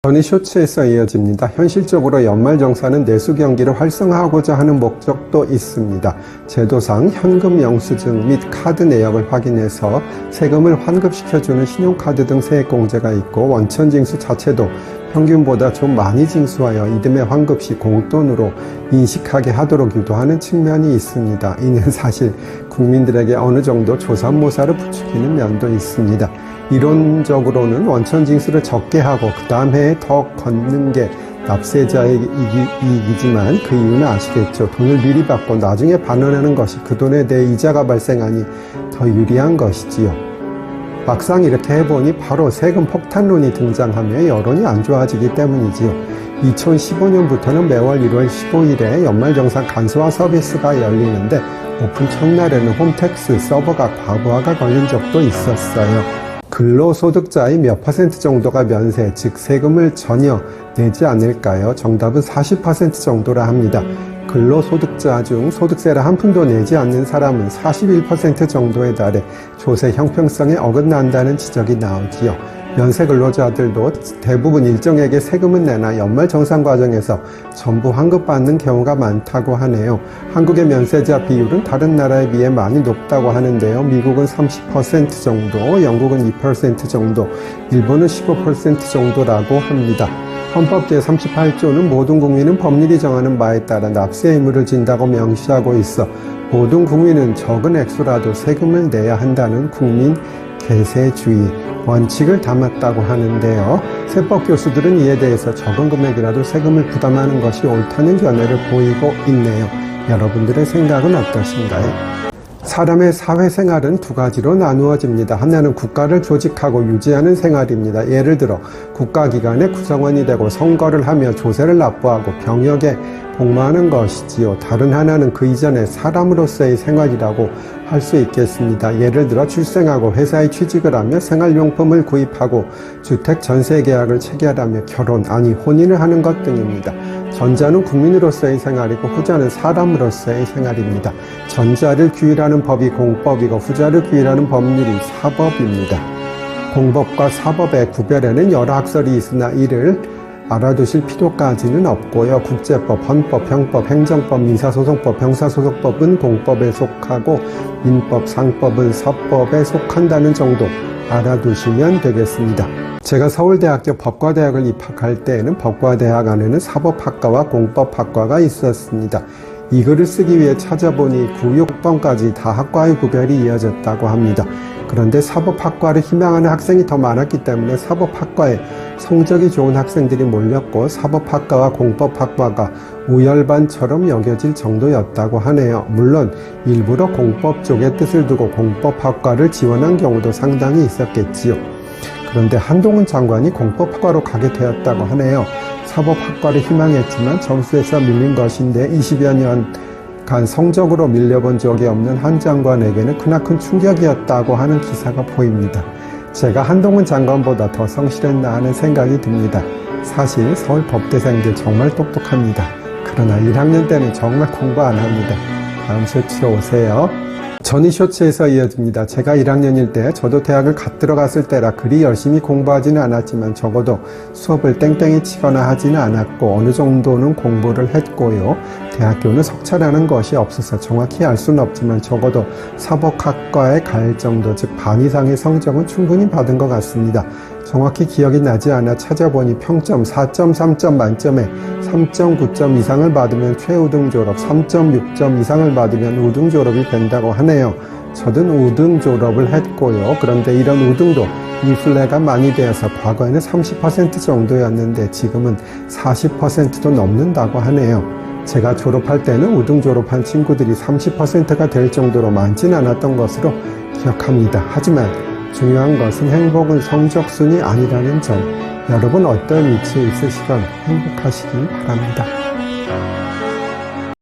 머니쇼츠에서 이어집니다. 현실적으로 연말정산은 내수 경기를 활성화하고자 하는 목적도 있습니다. 제도상 현금 영수증 및 카드 내역을 확인해서 세금을 환급시켜주는 신용카드 등 세액공제가 있고, 원천징수 자체도 평균보다 좀 많이 징수하여 이듬해 환급 시 공돈으로 인식하게 하도록 유도하는 측면이 있습니다. 이는 사실 국민들에게 어느 정도 조삼모사를 부추기는 면도 있습니다. 이론적으로는 원천징수를 적게 하고 그 다음 해에 더 걷는 게 납세자의 이익이지만, 그 이유는 아시겠죠? 돈을 미리 받고 나중에 반환하는 것이 그 돈에 대해 이자가 발생하니 더 유리한 것이지요. 막상 이렇게 해보니 바로 세금 폭탄론이 등장하며 여론이 안 좋아지기 때문이지요. 2015년부터는 매월 1월 15일에 연말정산 간소화 서비스가 열리는데, 오픈 첫날에는 홈택스 서버가 과부하가 걸린 적도 있었어요. 근로소득자의 몇 퍼센트 정도가 면세, 즉 세금을 전혀 내지 않을까요? 정답은 40% 정도라 합니다. 근로소득자 중 소득세를 한 푼도 내지 않는 사람은 41% 정도에 달해 조세 형평성에 어긋난다는 지적이 나오지요. 면세 근로자들도 대부분 일정액의 세금은 내나 연말정산 과정에서 전부 환급받는 경우가 많다고 하네요. 한국의 면세자 비율은 다른 나라에 비해 많이 높다고 하는데요. 미국은 30% 정도, 영국은 2% 정도, 일본은 15% 정도라고 합니다. 헌법 제38조는 모든 국민은 법률이 정하는 바에 따라 납세 의무를 진다고 명시하고 있어 모든 국민은 적은 액수라도 세금을 내야 한다는 국민 계세주의 원칙을 담았다고 하는데요. 세법 교수들은 이에 대해서 적은 금액이라도 세금을 부담하는 것이 옳다는 견해를 보이고 있네요. 여러분들의 생각은 어떠신가요? 사람의 사회생활은 두 가지로 나누어집니다. 하나는 국가를 조직하고 유지하는 생활입니다. 예를 들어 국가기관의 구성원이 되고 선거를 하며 조세를 납부하고 병역에 복무하는 것이지요. 다른 하나는 그 이전의 사람으로서의 생활이라고 할 수 있겠습니다. 예를 들어 출생하고 회사에 취직을 하며 생활용품을 구입하고 주택 전세 계약을 체결하며 결혼, 아니 혼인을 하는 것 등입니다. 전자는 국민으로서의 생활이고 후자는 사람으로서의 생활입니다. 전자를 규율하는 법이 공법이고 후자를 규율하는 법률이 사법입니다. 공법과 사법의 구별에는 여러 학설이 있으나 이를 알아두실 필요까지는 없고요. 국제법, 헌법, 형법, 행정법, 민사소송법, 형사소송법은 공법에 속하고 민법, 상법은 서법에 속한다는 정도 알아두시면 되겠습니다. 제가 서울대학교 법과대학을 입학할 때에는 법과대학 안에는 사법학과와 공법학과가 있었습니다. 이 글을 쓰기 위해 찾아보니 9, 6번까지 다 학과의 구별이 이어졌다고 합니다. 그런데 사법학과를 희망하는 학생이 더 많았기 때문에 사법학과에 성적이 좋은 학생들이 몰렸고 사법학과와 공법학과가 우열반처럼 여겨질 정도였다고 하네요. 물론 일부러 공법 쪽의 뜻을 두고 공법학과를 지원한 경우도 상당히 있었겠지요. 그런데 한동훈 장관이 공법학과로 가게 되었다고 하네요. 사법학과를 희망했지만 점수에서 밀린 것인데 20여 년간 성적으로 밀려본 적이 없는 한 장관에게는 크나큰 충격이었다고 하는 기사가 보입니다. 제가 한동훈 장관보다 더 성실했나 하는 생각이 듭니다. 사실 서울 법대생들 정말 똑똑합니다. 그러나 1학년 때는 정말 공부 안 합니다. 다음 쇼츠로 오세요. 전이쇼츠에서 이어집니다. 제가 1학년일 때 저도 대학을 갓 들어갔을 때라 그리 열심히 공부하지는 않았지만 적어도 수업을 땡땡이 치거나 하지는 않았고 어느 정도는 공부를 했고요. 대학교는 석차라는 것이 없어서 정확히 알 수는 없지만 적어도 사법학과에 갈 정도, 즉 반 이상의 성적은 충분히 받은 것 같습니다. 정확히 기억이 나지 않아 찾아보니 평점 4.3점 만점에 3.9점 이상을 받으면 최우등 졸업, 3.6점 이상을 받으면 우등 졸업이 된다고 하네요. 저는 우등 졸업을 했고요. 그런데 이런 우등도 인플레가 많이 되어서 과거에는 30% 정도였는데 지금은 40%도 넘는다고 하네요. 제가 졸업할 때는 우등 졸업한 친구들이 30%가 될 정도로 많진 않았던 것으로 기억합니다. 하지만 중요한 것은 행복은 성적순이 아니라는 점. 여러분 어떤 위치에 있으시건 행복하시기 바랍니다.